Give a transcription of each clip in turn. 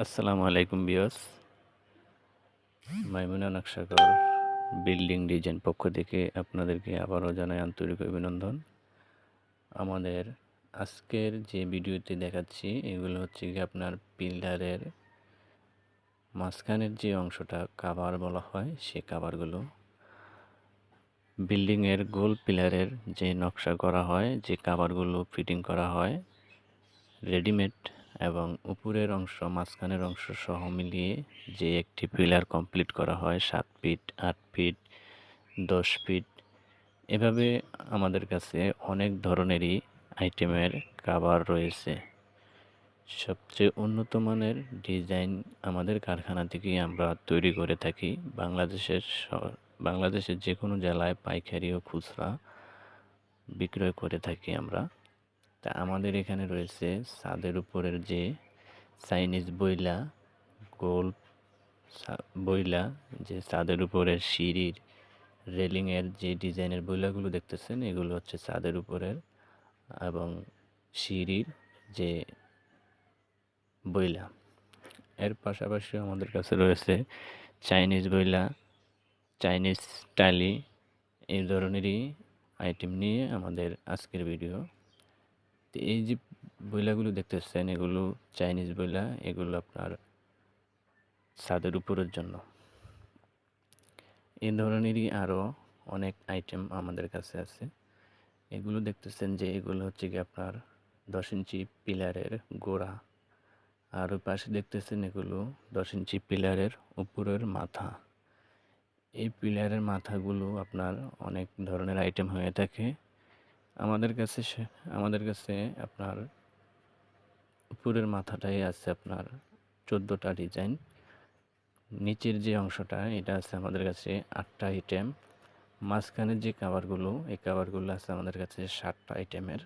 আসসালামু আলাইকুম ভিউয়ার্স। মাইমুনা নকশাকর building design পক্ষ থেকে আপনাদেরকে আবারও জানাই আন্তরিক অভিনন্দন। আমাদের আজকের যে ভিডিওতে দেখাচ্ছি এগুলো হচ্ছে কি আপনার পিলারের মাঝখানের যে অংশটা কাভার বলা হয় সেই কাভারগুলো বিল্ডিংয়ের গোল পিলারের যে নকশা করা হয়, যে কাভারগুলো ফিটিং করা হয় রেডিমেড এবং উপরের অংশ মাঝখানের অংশ সহ মিলিয়ে যে একটি পিলার কমপ্লিট করা হয় 7 ফিট, 8 ফিট, 10 ফিট, এভাবে আমাদের কাছে অনেক ধরনেরই আইটেমের কাভার রয়েছে। সবচেয়ে উন্নত মানের ডিজাইন আমাদের কারখানা থেকেই আমরা তৈরি করে থাকি। বাংলাদেশের যে কোনো জেলায় পাইকারি ও খুচরা বিক্রয় করে থাকি আমরা। তা আমাদের এখানে রয়েছে ছাদের উপরের যে চাইনিজ গোল বইলা, যে ছাদের উপরের সিঁড়ির রেলিংয়ের যে ডিজাইনের বইলাগুলো দেখতেছেন এগুলো হচ্ছে ছাদের উপরের এবং সিঁড়ির যে বইলা। এর পাশাপাশি আমাদের কাছে রয়েছে চাইনিজ বইলা, চাইনিজ টালি, এই ধরনেরই আইটেম নিয়ে আমাদের আজকের ভিডিও। তো এই যে বইলাগুলো দেখতেছেন এগুলো চাইনিজ বইলা, এগুলো আপনার ছাদের উপরের জন্য। এই ধরনেরই আরও অনেক আইটেম আমাদের কাছে আছে। এগুলো দেখতেছেন যে এগুলো হচ্ছে কি আপনার 10 ইঞ্চি পিলারের গোড়া, আর ওই পাশে দেখতেছেন এগুলো 10 ইঞ্চি পিলারের উপরের মাথা। এই পিলারের মাথাগুলো আপনার অনেক ধরনের আইটেম হয়ে থাকে আমাদের কাছে আপনার উপরের মাথাটাই আছে আপনার 14টা ডিজাইন। নিচের যে অংশটা এটা আছে আমাদের কাছে 8টা আইটেম। মাঝখানের যে কাভারগুলো, এই কাভারগুলো আছে আমাদের কাছে 7টা আইটেমের।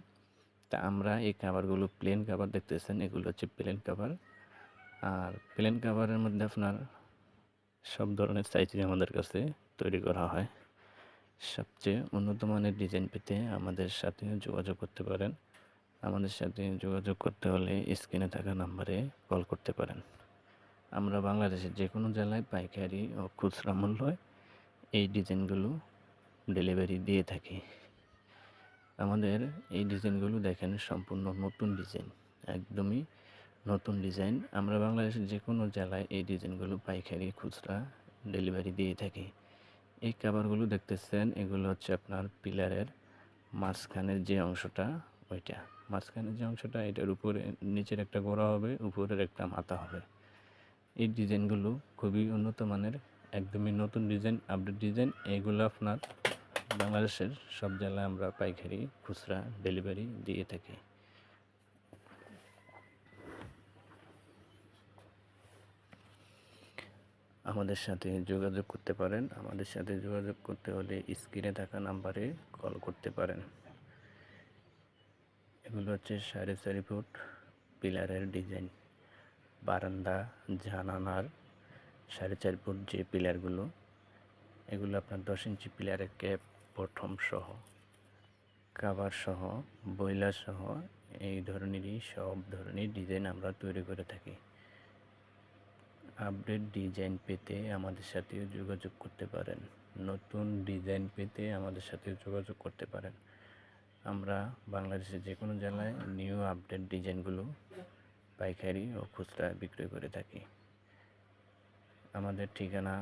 তা আমরা এই কাভারগুলো প্লেন কাভার দেখতেছেন, এগুলো হচ্ছে প্লেন কাভার। আর প্লেন কাভারের মধ্যে আপনার সব ধরনের সাইজই আমাদের কাছে তৈরি করা হয়। সবচেয়ে উন্নত মানের ডিজাইন পেতে আমাদের সাথে যোগাযোগ করতে পারেন। আমাদের সাথে যোগাযোগ করতে হলে স্ক্রিনে থাকা নাম্বারে কল করতে পারেন। আমরা বাংলাদেশের যে কোনো জেলায় পাইকারি ও খুচরা মূল্যে এই ডিজাইনগুলো ডেলিভারি দিয়ে থাকি। আমাদের এই ডিজাইনগুলো দেখেন সম্পূর্ণ নতুন ডিজাইন, একদমই নতুন ডিজাইন। আমরা বাংলাদেশের যে কোনো জেলায় এই ডিজাইনগুলো পাইকারি খুচরা ডেলিভারি দিয়ে থাকি। এই কাভারগুলো দেখতেছেন এগুলো হচ্ছে আপনার পিলারের মাঝখানের যে অংশটা, ওইটা মাঝখানের যে অংশটা এটার উপরে নিচের একটা গোড়া হবে, উপরের একটা মাথা হবে। এই ডিজাইনগুলো খুবই উন্নত মানের, একদমই নতুন ডিজাইন, আপডেট ডিজাইন। এগুলো আপনার বাংলাদেশের সব জেলায় আমরা পাইকারি খুচরা ডেলিভারি দিয়ে থাকি। আমাদের সাথে যোগাযোগ করতে পারেন। আমাদের সাথে যোগাযোগ করতে হলে স্ক্রিনে থাকা নাম্বারে কল করতে পারেন। এগুলো হচ্ছে 4.5 ফুট পিলারের ডিজাইন, বারান্দা জানালার 4.5 ফুট যে পিলারগুলো, এগুলো আপনার 10 ইঞ্চি পিলারের ক্যাপ প্রথম সহ, কাভার সহ, বয়লার সহ এই ধরনেরই সব ধরনের ডিজাইন আমরা তৈরি করে থাকি। আপডেট ডিজাইন পেতে আমাদের সাথে যোগাযোগ করতে পারেন। নতুন ডিজাইন পেতে আমাদের সাথে যোগাযোগ করতে পারেন। আমরা বাংলাদেশের যে কোনো জেলায় নিউ আপডেট ডিজাইনগুলো পাইকারি ও খুচরা বিক্রয় করে থাকি। আমাদের ঠিকানা